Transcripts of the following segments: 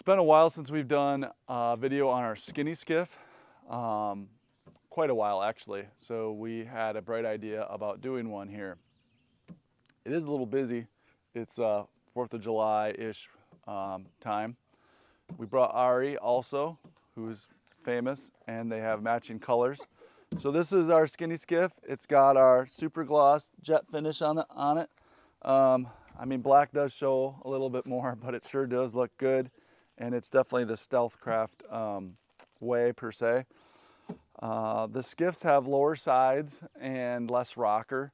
been a while since we've done a video on our skinny skiff. Quite a while actually. So we had a bright idea about doing one here. It is a little busy. It's 4th of July-ish time. We brought Ari also, who's famous, and they have matching colors. So this is our skinny skiff. It's got our super gloss jet finish on it. I mean, black does show a little bit more, but it sure does look good. And it's definitely the stealth craft way per se. The skiffs have lower sides and less rocker,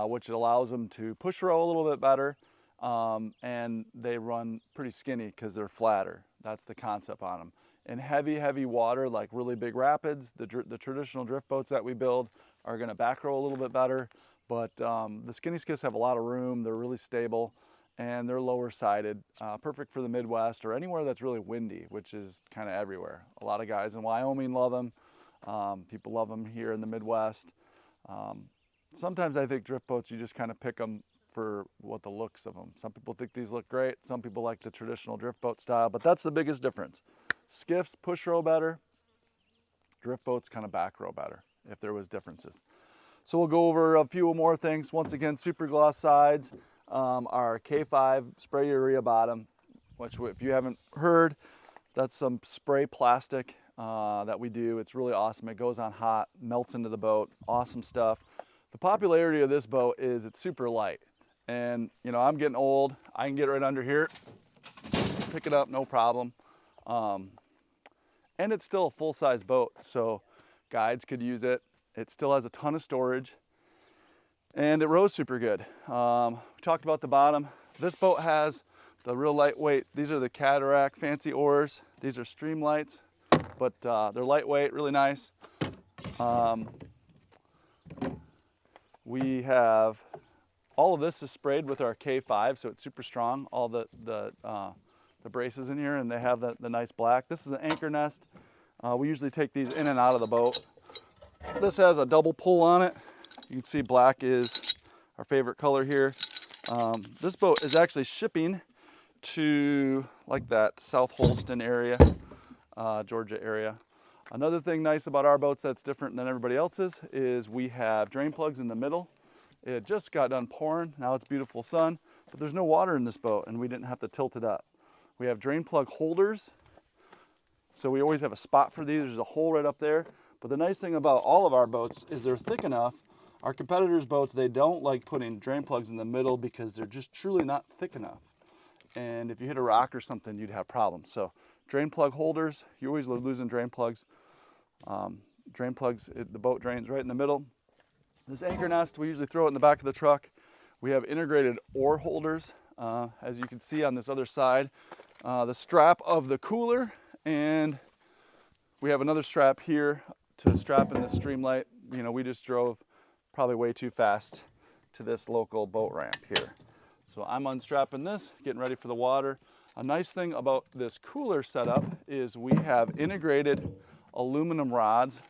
which allows them to push row a little bit better. And they run pretty skinny because they're flatter. That's the concept on them. In heavy water, like really big rapids, the traditional drift boats that we build are going to back row a little bit better. But the skinny skiffs have a lot of room. They're really stable. And they're lower sided, perfect for the Midwest or anywhere that's really windy, which is kind of everywhere. A lot of guys in Wyoming love them. People love them here in the Midwest. Sometimes I think drift boats, you just kind of pick them for what the looks of them. Some people think these look great. Some people like the traditional drift boat style, but that's the biggest difference. Skiffs push row better. Drift boats kind of back row better, if there was differences. So we'll go over a few more things. Once again, super gloss sides. Our K5 spray urea bottom, which if you haven't heard, that's some spray plastic that we do. It's really awesome. It goes on hot, melts into the boat, awesome stuff. The popularity of this boat is it's super light. And you know, I'm getting old. I can get right under here, pick it up, no problem. And it's still a full-size boat, so guides could use it. It still has a ton of storage. And it rows super good. We talked about the bottom. This boat has the real lightweight. These are the Cataract fancy oars. These are Streamlights, but they're lightweight, really nice. We have all of this is sprayed with our K5, so it's super strong. All the braces in here, and they have the nice black. This is an anchor nest. We usually take these in and out of the boat. This has a double pull on it. You can see black is our favorite color here. This boat is actually shipping to like that South Holston area, Georgia area. Another thing nice about our boats that's different than everybody else's is we have drain plugs in the middle. It just got done pouring. Now it's beautiful sun, but there's no water in this boat and we didn't have to tilt it up. We have drain plug holders. So we always have a spot for these. There's a hole right up there. But the nice thing about all of our boats is they're thick enough. Our competitors' boats, they don't like putting drain plugs in the middle because they're just truly not thick enough. And if you hit a rock or something, you'd have problems. So drain plug holders, you always losing drain plugs. The boat drains right in the middle. This anchor nest, we usually throw it in the back of the truck. We have integrated oar holders, as you can see on this other side. The strap of the cooler, and we have another strap here to strap in the Streamlight. You know, we just drove probably way too fast to this local boat ramp here. So I'm unstrapping this, getting ready for the water. A nice thing about this cooler setup is we have integrated aluminum rods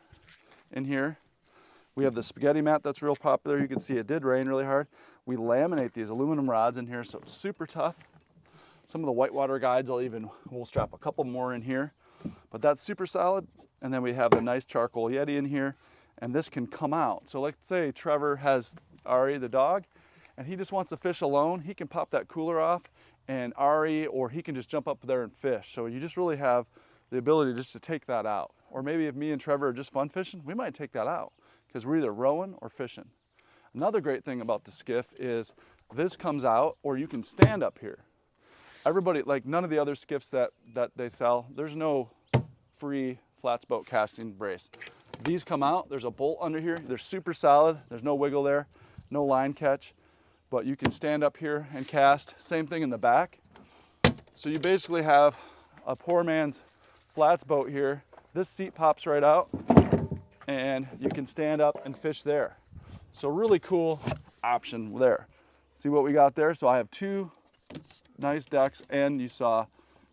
in here. We have the spaghetti mat that's real popular. You can see it did rain really hard. We laminate these aluminum rods in here, so it's super tough. Some of the whitewater guides we'll strap a couple more in here, but that's super solid. And then we have a nice charcoal Yeti in here, and this can come out. So let's say Trevor has Ari, the dog, and he just wants to fish alone. He can pop that cooler off, and Ari, or he can just jump up there and fish. So you just really have the ability just to take that out. Or maybe if me and Trevor are just fun fishing, we might take that out because we're either rowing or fishing. Another great thing about the skiff is this comes out, or you can stand up here. Everybody, like none of the other skiffs that they sell, there's no free flats boat casting brace. These come out, there's a bolt under here. They're super solid. There's no wiggle there, no line catch, but you can stand up here and cast. Same thing in the back. So you basically have a poor man's flats boat here. This seat pops right out and you can stand up and fish there. So really cool option there. See what we got there? So I have two nice decks, and you saw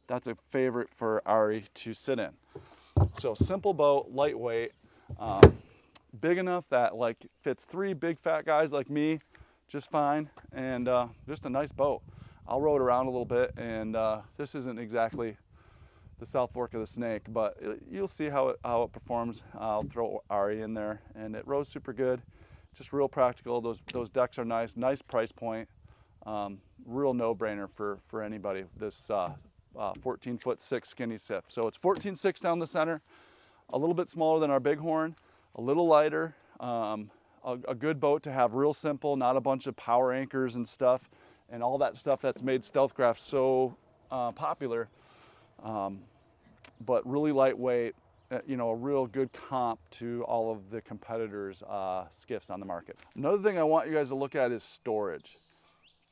that's a favorite for Ari to sit in. So simple boat, lightweight, big enough that like fits 3 big fat guys like me just fine, and just a nice boat. I'll row it around a little bit, and this isn't exactly the South Fork of the Snake, but you'll see how it performs. I'll throw Ari in there, and it rows super good. Just real practical. Those decks are nice price point. Real no-brainer for anybody. This 14'6" skinny Skiff. So it's 14'6" down the center, a little bit smaller than our Bighorn, a little lighter. A good boat to have, real simple, not a bunch of power anchors and stuff, and all that stuff that's made Stealthcraft so popular. But really lightweight, you know, a real good comp to all of the competitors' skiffs on the market. Another thing I want you guys to look at is storage.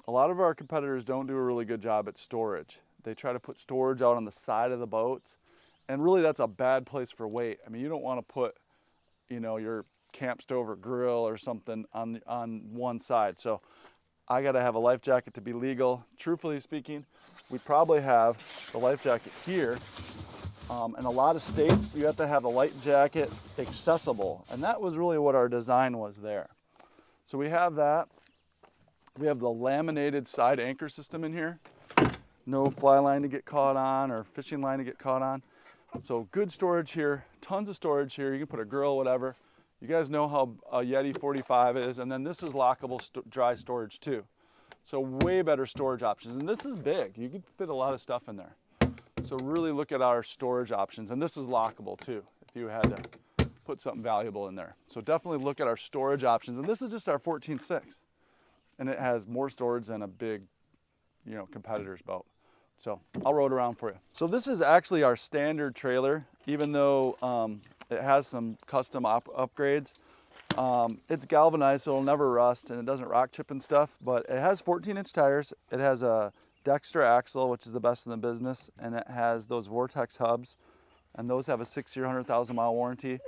A lot of our competitors don't do a really good job at storage. They try to put storage out on the side of the boats, and really that's a bad place for weight. I mean, you don't want to put, you know, your camp stove or grill or something on one side. So I got to have a life jacket to be legal. Truthfully speaking, we probably have the life jacket here. In a lot of states, you have to have a life jacket accessible, and that was really what our design was there. So we have that. We have the laminated side anchor system in here. No fly line to get caught on or fishing line to get caught on. So good storage here, tons of storage here. You can put a grill, whatever. You guys know how a Yeti 45 is, and then this is lockable dry storage too. So way better storage options, and this is big. You can fit a lot of stuff in there. So really look at our storage options, and this is lockable too, if you had to put something valuable in there. So definitely look at our storage options, and this is just our 14'6", and it has more storage than a big, you know, competitor's boat. So I'll roll it around for you. So this is actually our standard trailer, even though it has some custom upgrades. It's galvanized, so it'll never rust, and it doesn't rock chip and stuff, but it has 14-inch tires. It has a Dexter axle, which is the best in the business, and it has those Vortex hubs, and those have a 6-year, 100,000-mile warranty.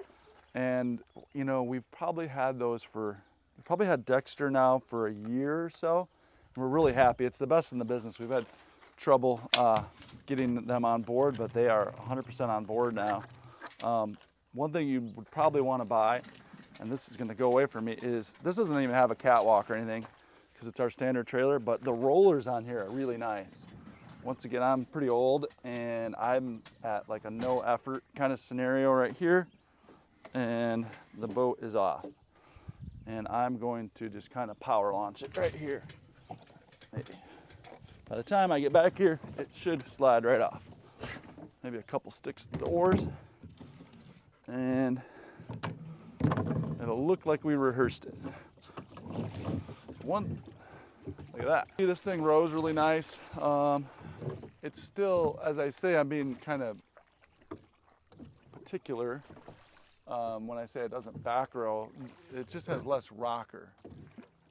And, you know, we've probably had Dexter now for a year or so. We're really happy. It's the best in the business. We've had trouble getting them on board, but they are 100% on board now. One thing you would probably want to buy, and this is going to go away from me, is this doesn't even have a catwalk or anything because it's our standard trailer, but the rollers on here are really nice. Once again, I'm pretty old and I'm at like a no effort kind of scenario right here, and the boat is off. And I'm going to just kind of power launch it right here. Maybe. By the time I get back here, it should slide right off. Maybe a couple sticks of the oars, and it'll look like we rehearsed it. Look at that. This thing rows really nice. It's still, as I say, I'm being kind of particular when I say it doesn't back row. It just has less rocker,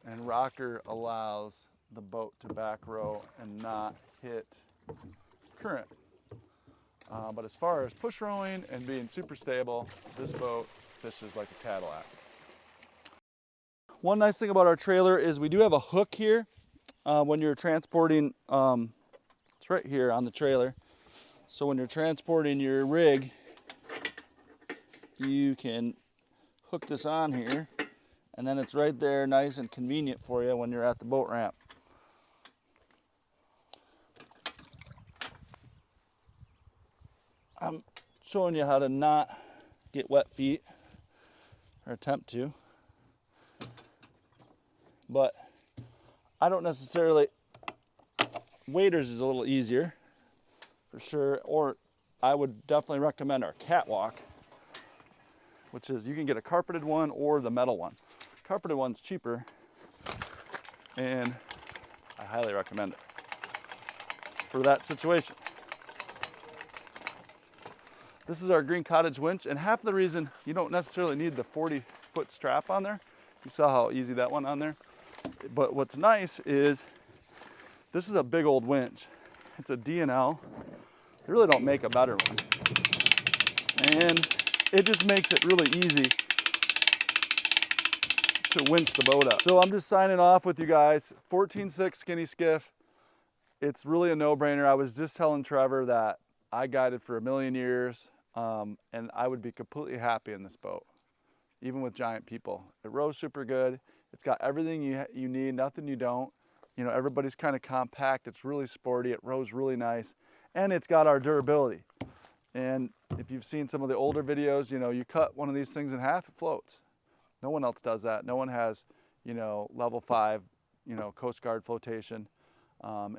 and rocker allows the boat to back row and not hit current. But as far as push rowing and being super stable, this boat fishes like a Cadillac. One nice thing about our trailer is we do have a hook here when you're transporting. It's right here on the trailer. So when you're transporting your rig, you can hook this on here, and then it's right there, nice and convenient for you when you're at the boat ramp. I'm showing you how to not get wet feet, or attempt to, but I don't necessarily, waders is a little easier for sure, or I would definitely recommend our catwalk, which is you can get a carpeted one or the metal one. Carpeted one's cheaper, and I highly recommend it for that situation. This is our green cottage winch, and half the reason you don't necessarily need the 40-foot strap on there, you saw how easy that went on there, but what's nice is this is a big old winch. It's a D&L. They really don't make a better one, and it just makes it really easy to winch the boat up. So I'm just signing off with you guys. 14'6" skinny Skiff. It's really a no-brainer. I was just telling Trevor that I guided for a million years, and I would be completely happy in this boat, even with giant people. It rows super good. It's got everything you need, nothing you don't. You know, everybody's kind of compact. It's really sporty. It rows really nice, and it's got our durability. And if you've seen some of the older videos, you know, you cut one of these things in half, it floats. No one else does that. No one has, you know, level 5, you know, Coast Guard flotation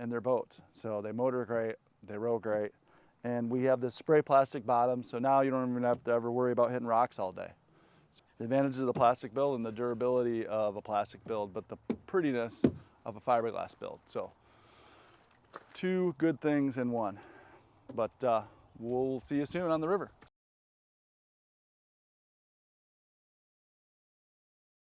in their boats. So they motor great, they row great. And we have this spray plastic bottom, so now you don't even have to ever worry about hitting rocks all day. The advantages of the plastic build and the durability of a plastic build, but the prettiness of a fiberglass build. So 2 good things in one. But we'll see you soon on the river.